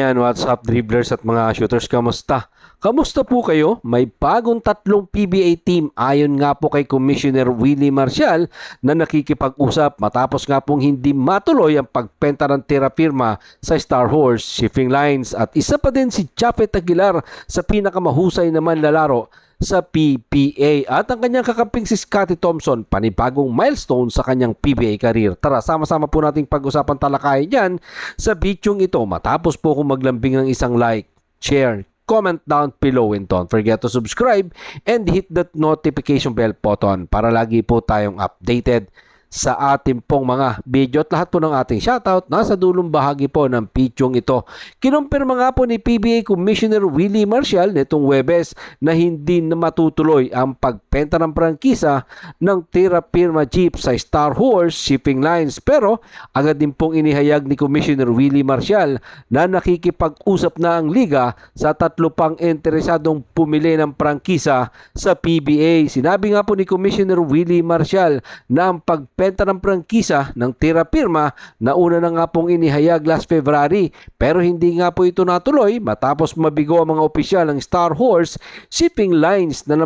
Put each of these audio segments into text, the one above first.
Yan, what's up dribblers at mga shooters, kamusta? Kamusta po kayo? May bagong tatlong PBA team ayon nga po kay Commissioner Willie Marcial na nakikipag-usap matapos nga pong hindi matuloy ang pagpenta ng terapirma sa Star Horse Shipping Lines. At isa pa din si Japet Aguilar sa pinakamahusay naman lalaro sa PBA at ang kanyang kakamping si Scottie Thompson, panibagong milestone sa kanyang PBA career. Tara, sama-sama po nating pag-usapan talakayan yan sa bidyong ito matapos po kung maglambing ng isang like, share, comment down below and don't forget to subscribe and hit that notification bell button para lagi po tayong updated sa ating pong mga video at lahat po ng ating shoutout nasa dulong bahagi po ng pityong ito. Kinumpirma nga po ni PBA Commissioner Willie Marcial nitong Webes na hindi na matutuloy ang pagpenta ng prangkisa ng terapirma jeep sa Star Horse Shipping Lines, pero agad din pong inihayag ni Commissioner Willie Marcial na nakikipag-usap na ang liga sa tatlo pang interesadong pumili ng prangkisa sa PBA. Sinabi nga po ni Commissioner Willie Marcial na ang pagpenta ng prangkisa ng terapirma na una na nga pong inihayag last February, pero hindi nga po ito natuloy matapos mabigo ang mga opisyal ng Star Horse Shipping Lines na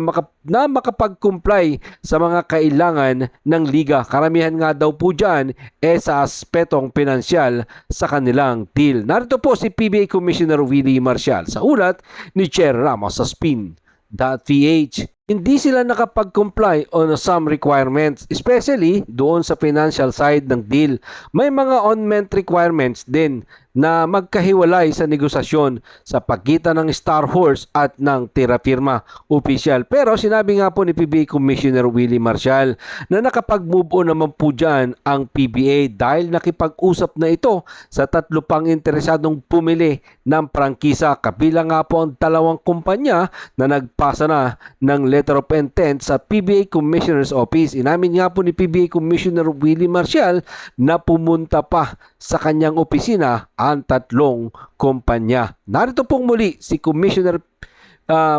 makapag-comply sa mga kailangan ng liga. Karamihan nga daw po dyan sa aspetong pinansyal sa kanilang deal. Narito po si PBA Commissioner Willie Marcial sa ulat ni Chair Ramos sa spin.ph. Hindi sila nakapag-comply on some requirements, especially doon sa financial side ng deal. May mga on-ment requirements din na magkahiwalay sa negosasyon sa pagitan ng Star Horse at ng terapirma official. Pero sinabi nga po ni PBA Commissioner Willie Marcial na nakapag-move on naman po dyan ang PBA dahil nakipag-usap na ito sa tatlo pang interesadong pumili ng prangkisa. Kabilang nga po ang dalawang kumpanya na nagpasa na ng letter of intent sa PBA Commissioner's Office. Inamin nga po ni PBA Commissioner Willie Marcial na pumunta pa sa kanyang opisina ang tatlong kumpanya. Narito pong muli si Commissioner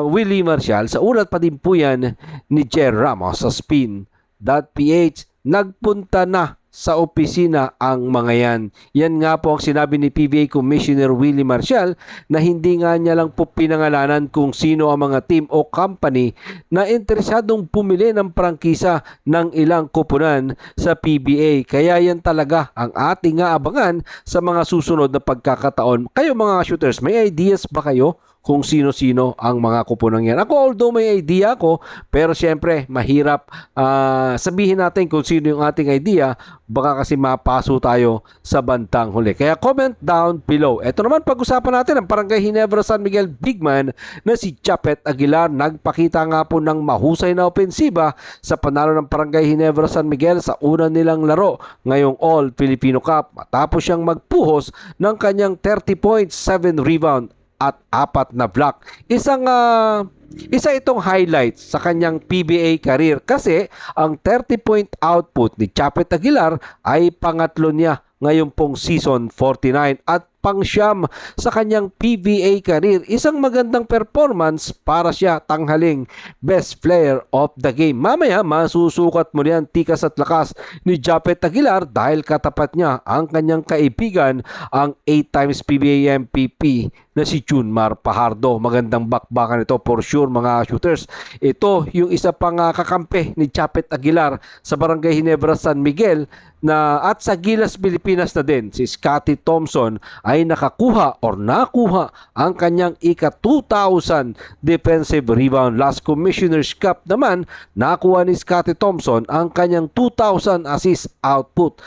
Willie Marcial sa ulat pa din po yan ni Chair Ramos sa spin.ph. Nagpunta na sa opisina ang mga yan. Yan nga po ang sinabi ni PBA Commissioner Willie Marcial na hindi nga niya lang po pinangalanan kung sino ang mga team o company na interesadong pumili ng prangkisa ng ilang kupunan sa PBA. Kaya yan talaga ang ating nga abangan sa mga susunod na pagkakataon. Kayo mga shooters, may ideas ba kayo kung sino-sino ang mga kupunang yan? Ako, although may idea ako, pero syempre mahirap sabihin natin kung sino yung ating idea, baka kasi mapaso tayo sa bantang huli. Kaya comment down below. Ito naman, pag-usapan natin ang Barangay Ginebra San Miguel bigman na si Japet Aguilar. Nagpakita nga po ng mahusay na opensiba sa panalo ng Barangay Ginebra San Miguel sa una nilang laro ngayong All Filipino Cup matapos siyang magpuhos ng kanyang 30 points, 7 rebound at 4 na block. Isa itong highlight sa kanyang PBA career kasi ang 30-point output ni Japet Aguilar ay pangatlo niya ngayon pong season 49 at pangsyam sa kanyang PBA career. Isang magandang performance para siya tanghaling best player of the game. Mamaya masusukat mo niyan tikas at lakas ni Japet Aguilar dahil katapat niya ang kanyang kaibigan, ang 8 times PBA MVP na si Junmar Fajardo. Magandang bakbakan ito for sure mga shooters. Ito yung isa pang kakampi ni Japet Aguilar sa Barangay Ginebra San Miguel na at sa Gilas Pilipinas na din si Scottie Thompson ay nakuha ang kanyang ika-2000 defensive rebound. Last Commissioner's Cup naman, nakuha ni Scottie Thompson ang kanyang 2000 assist output.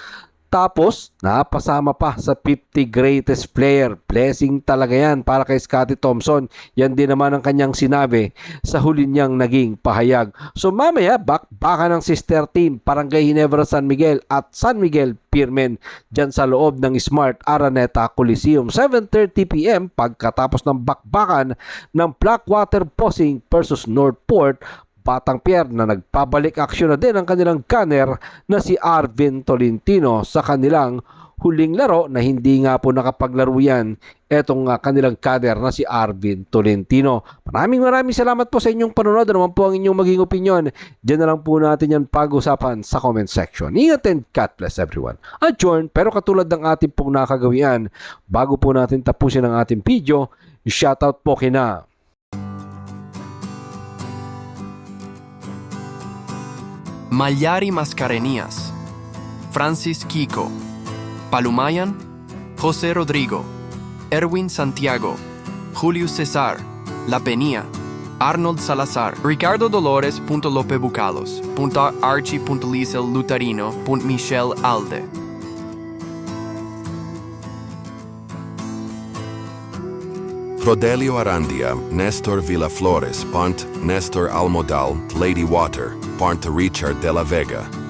Tapos, napasama pa sa 50 greatest player. Blessing talaga yan para kay Scottie Thompson. Yan din naman ang kanyang sinabi sa huli niyang naging pahayag. So mamaya, bakbakan ng sister team, Barangay Ginebra San Miguel at San Miguel Piermen dyan sa loob ng Smart Araneta Coliseum. 7:30 p.m. pagkatapos ng bakbakan ng Blackwater Bossing versus Northport Batang Pier na nagpabalik aksyon na din ang kanilang gunner na si Arvin Tolentino sa kanilang huling laro na hindi nga po nakapaglaro yan etong kanilang kader na si Arvin Tolentino. Maraming salamat po sa inyong panonood. Ano man po ang inyong maging opinion, diyan na lang po natin yan pag-usapan sa comment section. Ingat and God bless everyone. Adjourn, pero katulad ng ating pong nakagawian, bago po natin tapusin ang ating video, shoutout po kina Malyari Mascareñas, Francis Kiko, Palumayan, José Rodrigo, Erwin Santiago, Julio Cesar, La Peña, Arnold Salazar, Ricardo Dolores. Lope Bucalos, Archie Liesel Lutarino, Michelle Alde. Rodelio Arandia, Nestor Villaflores, Nestor Almodal, Lady Water, Richard de la Vega.